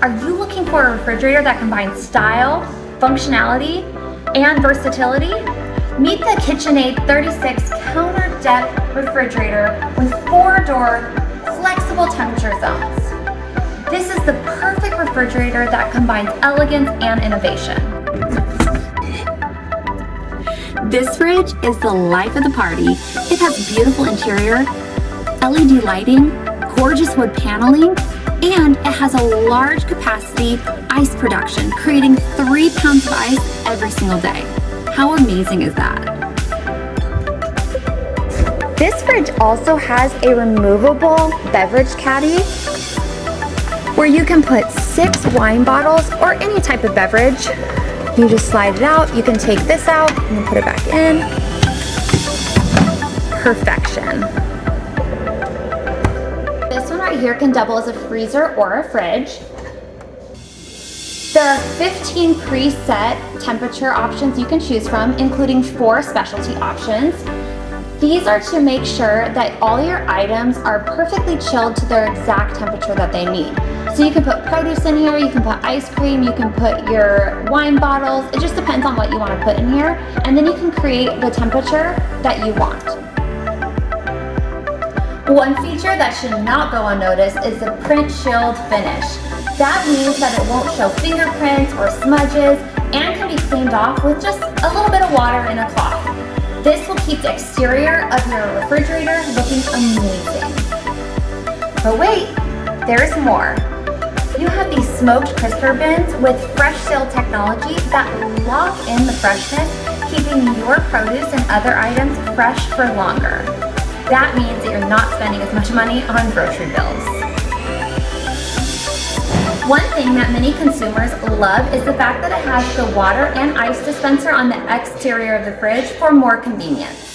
Are you looking for a refrigerator that combines style, functionality, and versatility? Meet the KitchenAid 36 counter depth refrigerator with 4-door flexible temperature zones. This is the perfect refrigerator that combines elegance and innovation. This fridge is the life of the party. It has beautiful interior, LED lighting, gorgeous wood paneling, and it has a large capacity ice production, creating 3 pounds of ice every single day. How amazing is that? This fridge also has a removable beverage caddy where you can put 6 wine bottles or any type of beverage. You just slide it out, you can take this out and then put it back in. Perfection. This one right here can double as a freezer or a fridge. There are 15 preset temperature options you can choose from, including 4 specialty options. These are to make sure that all your items are perfectly chilled to their exact temperature that they need. So you can put produce in here, you can put ice cream, you can put your wine bottles. It just depends on what you want to put in here. And then you can create the temperature that you want. One feature that should not go unnoticed is the print shield finish. That means that it won't show fingerprints or smudges and can be cleaned off with just a little bit of water in a cloth. This will keep the exterior of your refrigerator looking amazing. But wait, there's more. You have these smoked crisper bins with fresh seal technology that lock in the freshness, keeping your produce and other items fresh for longer. That means that you're not spending as much money on grocery bills. One thing that many consumers love is the fact that it has the water and ice dispenser on the exterior of the fridge for more convenience.